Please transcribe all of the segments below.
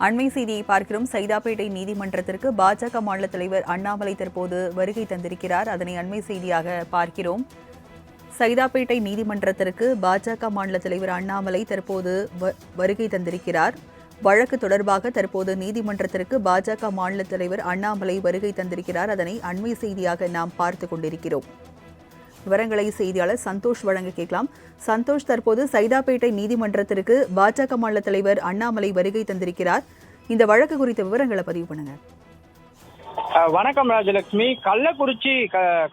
அண்மை செய்தியை பார்க்கிறோம். சைதாப்பேட்டை நீதிமன்றத்திற்கு பாஜக மாநில தலைவர் அண்ணாமலை தற்போது வருகை தந்திருக்கிறார். அதனை அண்மை செய்தியாக பார்க்கிறோம். சைதாப்பேட்டை நீதிமன்றத்திற்கு பாஜக மாநில தலைவர் அண்ணாமலை தற்போது வருகை தந்திருக்கிறார். வழக்கு தொடர்பாக தற்போது நீதிமன்றத்திற்கு பாஜக மாநில தலைவர் அண்ணாமலை வருகை தந்திருக்கிறார். அதனை அண்மை செய்தியாக நாம் பார்த்துக் கொண்டிருக்கிறோம். விவரங்களை செய்தியாளர் சந்தோஷ் வழங்க கேட்கலாம். சந்தோஷ், தற்போது சைதாப்பேட்டை நீதிமன்றத்திற்கு பாஜக மாநில தலைவர் அண்ணாமலை வருகை தந்திருக்கிறார். இந்த வழக்கு குறித்த விவரங்களை பதிவு பண்ணுங்க. வணக்கம் ராஜலட்சுமி. கள்ளக்குறிச்சி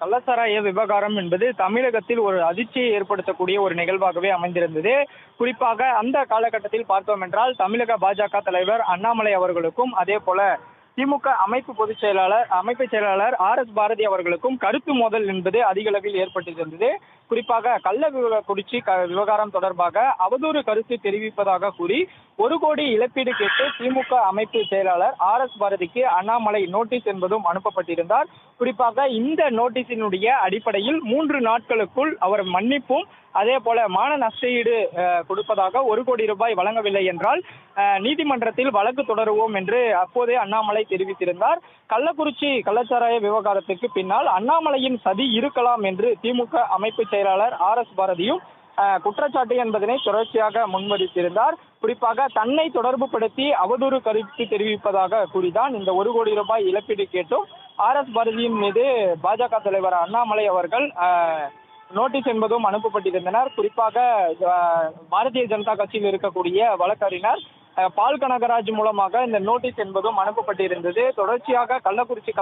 கள்ளச்சாராய விவகாரம் என்பது தமிழகத்தில் ஒரு அதிர்ச்சியை ஏற்படுத்தக்கூடிய ஒரு நிகழ்வாகவே அமைந்திருந்தது. குறிப்பாக அந்த காலகட்டத்தில் பார்த்தோம் என்றால் தமிழக பாஜக தலைவர் அண்ணாமலை அவர்களுக்கும் அதே போல திமுக அமைப்பு செயலாளர் RS பாரதி அவர்களுக்கும் கருத்து மோதல் என்பது அதிக அளவில் ஏற்பட்டிருந்தது. குறிப்பாக கள்ளக்குறிச்சி விவகாரம் தொடர்பாக அவதூறு கருத்து தெரிவிப்பதாக கூறி 1 கோடி இழப்பீடு கேட்டு திமுக அமைப்பு செயலாளர் RS பாரதிக்கு அண்ணாமலை நோட்டீஸ் என்பதும் அனுப்பப்பட்டிருந்தார். குறிப்பாக இந்த நோட்டீஸினுடைய அடிப்படையில் 3 நாட்களுக்குள் அவர் மன்னிப்பும் அதே போல மான நஷ்டஈடு கொடுப்பதாக 1 கோடி ரூபாய் வழங்கவில்லை என்றால் நீதிமன்றத்தில் வழக்கு தொடருவோம் என்று அப்போதே அண்ணாமலை தெரிவித்திருந்தார். கள்ளக்குறிச்சி கள்ளச்சாராய விவகாரத்துக்கு பின்னால் அண்ணாமலையின் சதி இருக்கலாம் என்று திமுக அமைப்பு செயலாளர் RS பாரதியும் குற்றச்சாட்டு என்பதனை தொடர்ச்சியாக முன்வைத்திருந்தார். குறிப்பாக தன்னை தொடர்பு படுத்தி அவதூறு கருத்து தெரிவிப்பதாக கூறிதான் இந்த 1 கோடி ரூபாய் இழப்பீடு கேட்டும் RS பாரதியின் மீது பாஜக தலைவர் அண்ணாமலை அவர்கள் நோட்டீஸ் என்பதும் அனுப்பப்பட்டிருந்தனர். குறிப்பாக பாரதிய ஜனதா கட்சியில் இருக்கக்கூடிய வழக்கறிஞர் பால் கனகராஜ் மூலமாக இந்த நோட்டீஸ் என்பதும் அனுப்பப்பட்டிருந்தது. தொடர்ச்சியாக கள்ளக்குறிச்சி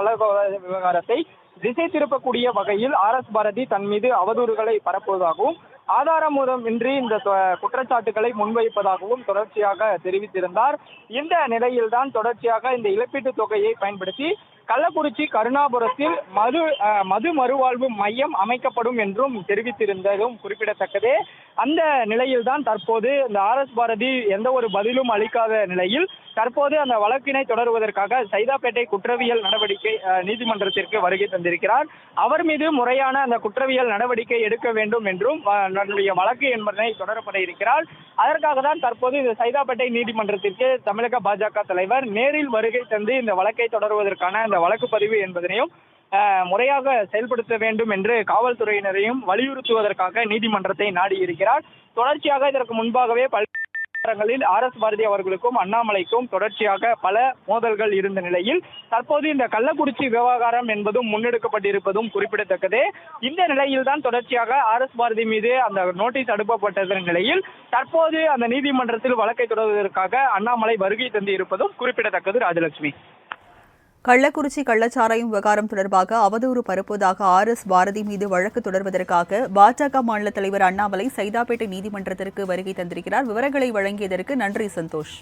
விவகாரத்தை திசை திருப்பக்கூடிய வகையில் RS பாரதி தன் மீது அவதூறுகளை பரப்புவதாகவும் ஆதாரமூலமின்றி இந்த குற்றச்சாட்டுகளை முன்வைப்பதாகவும் தொடர்ச்சியாக தெரிவித்திருந்தார். இந்த நிலையில்தான் தொடர்ச்சியாக இந்த இழப்பீட்டு தொகையை பயன்படுத்தி கள்ளக்குறிச்சி கருணாபுரத்தில் மது மறுவாழ்வு மையம் அமைக்கப்படும் என்றும் தெரிவித்திருந்ததும் குறிப்பிடத்தக்கது. அந்த நிலையில்தான் தற்போது இந்த RS பாரதி எந்த ஒரு பதிலும் அளிக்காத நிலையில் தற்போது அந்த வழக்கினை தொடருவதற்காக சைதாப்பேட்டை குற்றவியல் நடவடிக்கை நீதிமன்றத்திற்கு வருகை தந்திருக்கிறார். அவர் மீது முறையான அந்த குற்றவியல் நடவடிக்கை எடுக்க வேண்டும் என்றும் வழக்கு என்பதனை தொடரப்பட இருக்கிறார். அதற்காக தான் தற்போது இந்த சைதாப்பேட்டை நீதிமன்றத்திற்கு தமிழக பாஜக தலைவர் நேரில் வருகை தந்து இந்த வழக்கை தொடருவதற்கான இந்த வழக்கு பதிவு என்பதனையும் முறையாக செயல்படுத்த வேண்டும் என்று காவல்துறையினரையும் வலியுறுத்துவதற்காக நீதிமன்றத்தை நாடி இருக்கிறார். தொடர்ச்சியாக இதற்கு முன்பாகவே RS பாரதி அவர்களுக்கும் அண்ணாமலைக்கும் தொடர்ச்சியாக பல மோதல்கள் இருந்த நிலையில் தற்போது இந்த கள்ளக்குறிச்சி விவகாரம் என்பதும் முன்னெடுக்கப்பட்டிருப்பதும் குறிப்பிடத்தக்கது. இந்த நிலையில் தான் தொடர்ச்சியாக RS பாரதி மீது அந்த நோட்டீஸ் அனுப்பப்பட்டதன் நிலையில் தற்போது அந்த நீதிமன்றத்தில் வழக்கை தொடர்வதற்காக அண்ணாமலை வருகை தந்து இருப்பதும் குறிப்பிடத்தக்கது. ராஜலட்சுமி, கள்ளக்குறிச்சி கள்ளச்சாராயம் விவகாரம் தொடர்பாக அவதூறு பரப்புவதாக RS பாரதி மீது வழக்கு தொடர்வதற்காக பாஜக மாநில தலைவர் அண்ணாமலை சைதாப்பேட்டை நீதிமன்றத்திற்கு வருகை தந்திருக்கிறார். விவரங்களை வழங்கியதற்கு நன்றி சந்தோஷ்.